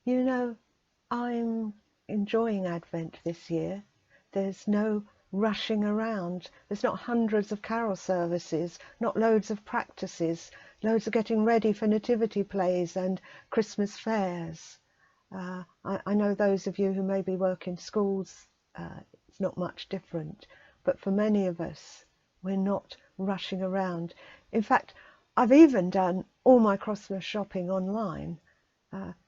You know, I'm enjoying Advent this year. There's no rushing around. There's not hundreds of carol services, not loads of practices, loads of getting ready for nativity plays and Christmas fairs. I know those of you who maybe work in schools, it's not much different. But for many of us, we're not rushing around. In fact, I've even done all my Christmas shopping online.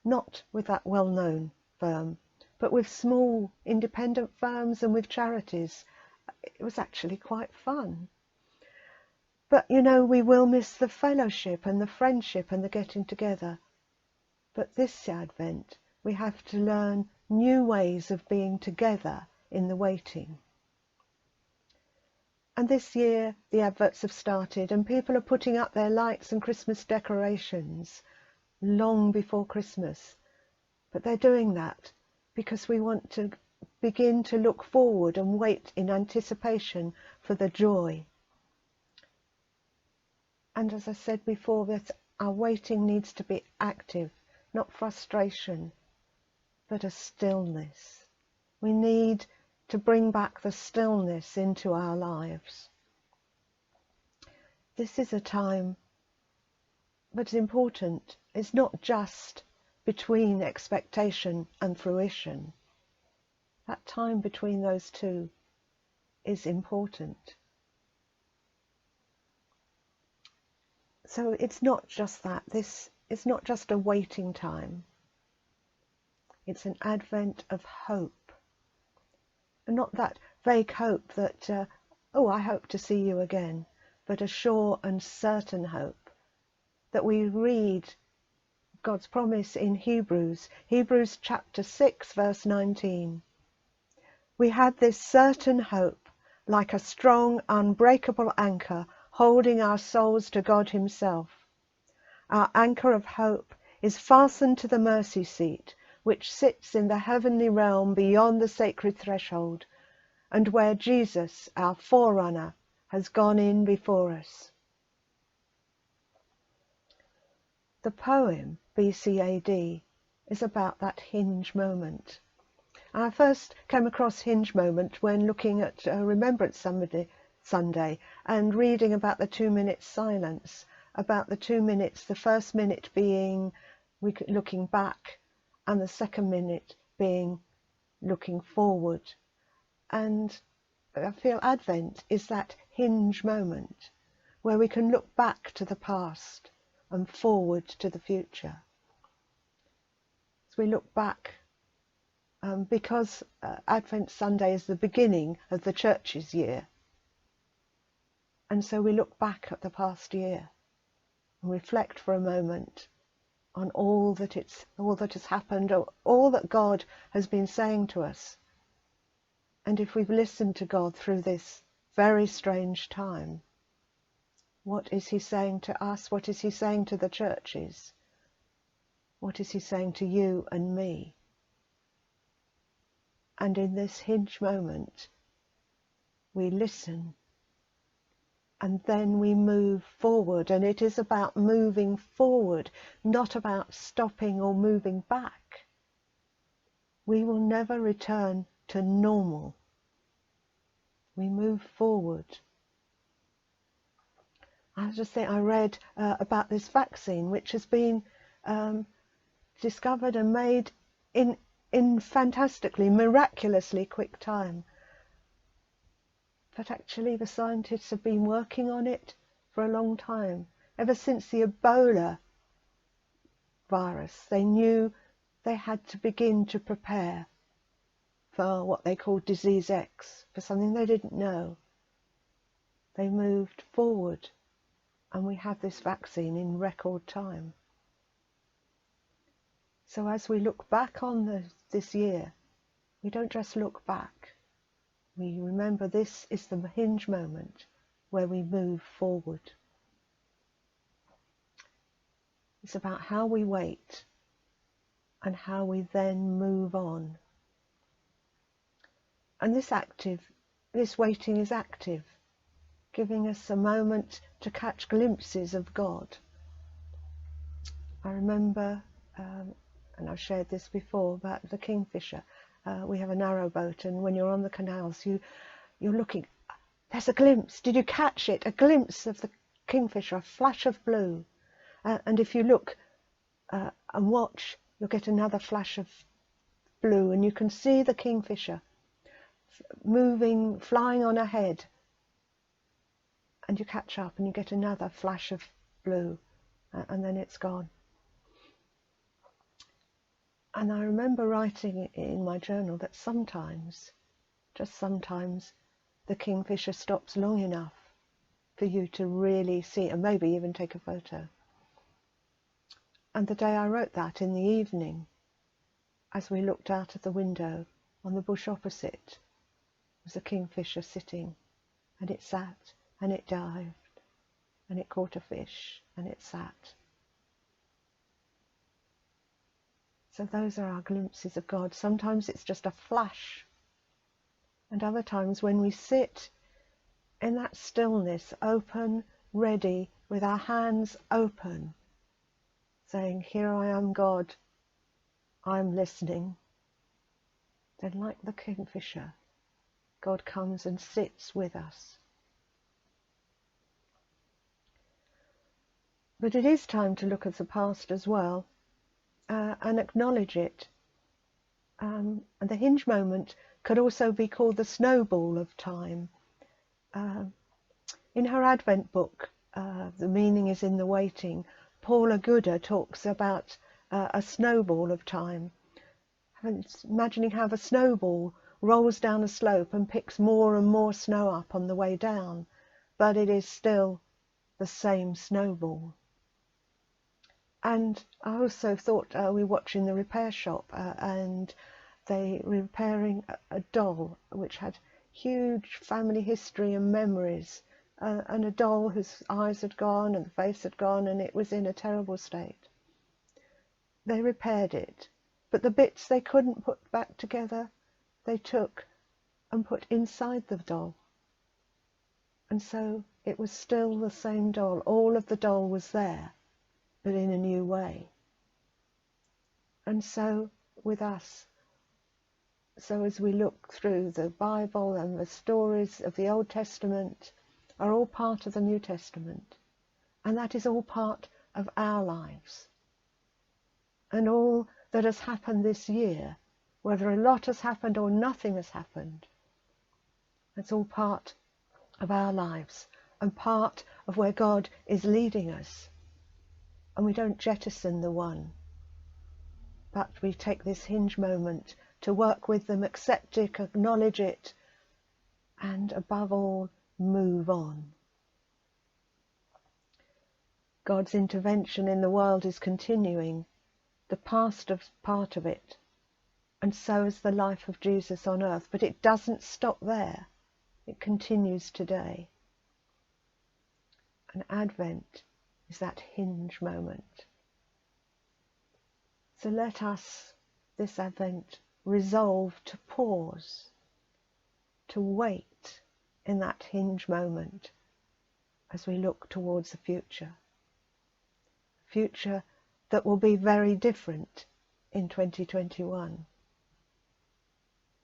Not with that well-known firm, but with small independent firms and with charities. It was actually quite fun. But you know, we will miss the fellowship and the friendship and the getting together. But this Advent, we have to learn new ways of being together in the waiting. And this year, the adverts have started and people are putting up their lights and Christmas decorations long before Christmas. But they're doing that because we want to begin to look forward and wait in anticipation for the joy. And as I said before, that our waiting needs to be active, not frustration, but a stillness. We need to bring back the stillness into our lives. This is a time, but it's important. It's not just between expectation and fruition. That time between those two is important. So it's not just that. This is not just a waiting time. It's an advent of hope. And not that vague hope that, I hope to see you again, but a sure and certain hope that we read God's promise in Hebrews chapter 6, verse 19. We have this certain hope, like a strong, unbreakable anchor, holding our souls to God Himself. Our anchor of hope is fastened to the mercy seat, which sits in the heavenly realm beyond the sacred threshold, and where Jesus, our forerunner, has gone in before us. The poem BCAD is about that hinge moment. I first came across hinge moment when looking at Remembrance Sunday and reading about the 2 minutes silence, about the 2 minutes, the first minute being looking back and the second minute being looking forward. And I feel Advent is that hinge moment where we can look back to the past and forward to the future. As we look back, because Advent Sunday is the beginning of the church's year, and so we look back at the past year and reflect for a moment on all that has happened, or all that God has been saying to us. And if we've listened to God through this very strange time, what is He saying to us? What is He saying to the churches? What is He saying to you and me? And in this hinge moment, we listen and then we move forward. And it is about moving forward, not about stopping or moving back. We will never return to normal. We move forward. I just think I read about this vaccine, which has been discovered and made in fantastically, miraculously quick time. But actually the scientists have been working on it for a long time. Ever since the Ebola virus, they knew they had to begin to prepare for what they called disease X, for something they didn't know. They moved forward, and we have this vaccine in record time. So as we look back on this year, we don't just look back. We remember this is the hinge moment where we move forward. It's about how we wait and how we then move on. And this waiting is active, giving us a moment to catch glimpses of God. I remember and I've shared this before about the kingfisher. We have a narrow boat, and when you're on the canals, you're looking. There's a glimpse. Did you catch it? A glimpse of the kingfisher, a flash of blue. And if you look and watch, you'll get another flash of blue, and you can see the kingfisher moving, flying on ahead. And you catch up and you get another flash of blue, and then it's gone. And I remember writing in my journal that sometimes, just sometimes, the kingfisher stops long enough for you to really see, and maybe even take a photo. And the day I wrote that, in the evening, as we looked out of the window on the bush opposite, was a kingfisher sitting, and it sat, and it dived, and it caught a fish, and it sat. So those are our glimpses of God. Sometimes it's just a flash, and other times when we sit in that stillness, open, ready, with our hands open, saying, "Here I am, God, I'm listening," then like the kingfisher, God comes and sits with us. But it is time to look at the past as well, and acknowledge it. And the hinge moment could also be called the snowball of time. In her Advent book, The Meaning is in the Waiting, Paula Gooder talks about a snowball of time. Imagining how the snowball rolls down a slope and picks more and more snow up on the way down, but it is still the same snowball. And I also thought we were watching the repair shop, and they were repairing a doll which had huge family history and memories, and a doll whose eyes had gone and the face had gone, and it was in a terrible state. They repaired it, but the bits they couldn't put back together, they took and put inside the doll. And so it was still the same doll. All of the doll was there, but in a new way. And so with us, so as we look through the Bible, and the stories of the Old Testament are all part of the New Testament, and that is all part of our lives. And all that has happened this year, whether a lot has happened or nothing has happened, it's all part of our lives and part of where God is leading us. And we don't jettison the one, but we take this hinge moment to work with them, accept it, acknowledge it, and above all, move on. God's intervention in the world is continuing, the past is part of it, and so is the life of Jesus on earth. But it doesn't stop there. It continues today. And Advent is that hinge moment. So let us, this Advent, resolve to pause, to wait in that hinge moment as we look towards the future. Future that will be very different in 2021,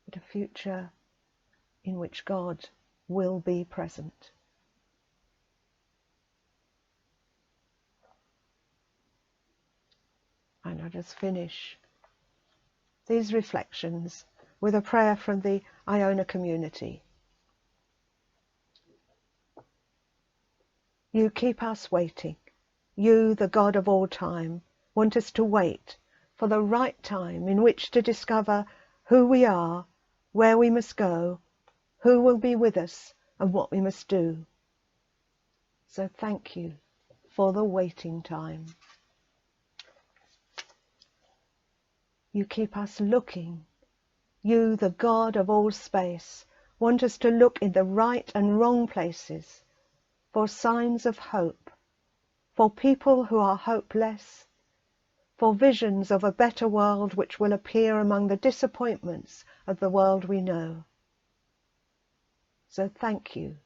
but a future in which God will be present. And I'll just finish these reflections with a prayer from the Iona community. You keep us waiting. You, the God of all time, want us to wait for the right time in which to discover who we are, where we must go, who will be with us, and what we must do. So thank you for the waiting time. You keep us looking. You, the God of all space, want us to look in the right and wrong places for signs of hope, for people who are hopeless, for visions of a better world which will appear among the disappointments of the world we know. So thank you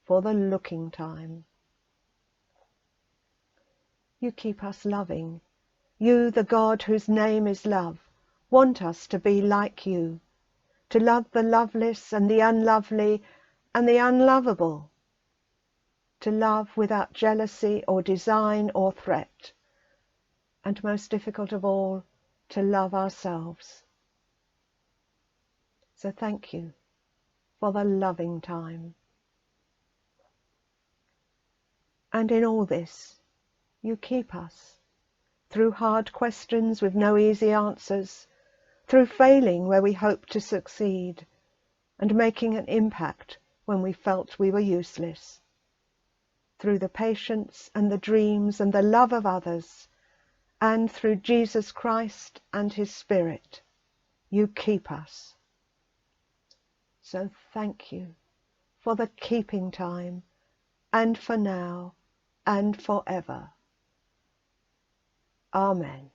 for the looking time. You keep us loving. You, the God whose name is love, want us to be like you, to love the loveless and the unlovely and the unlovable, to love without jealousy or design or threat, and most difficult of all, to love ourselves. So thank you for the loving time. And in all this, you keep us, through hard questions with no easy answers, through failing where we hoped to succeed, and making an impact when we felt we were useless. Through the patience and the dreams and the love of others, and through Jesus Christ and His Spirit, you keep us. So thank you for the keeping time, and for now, and forever. Amen.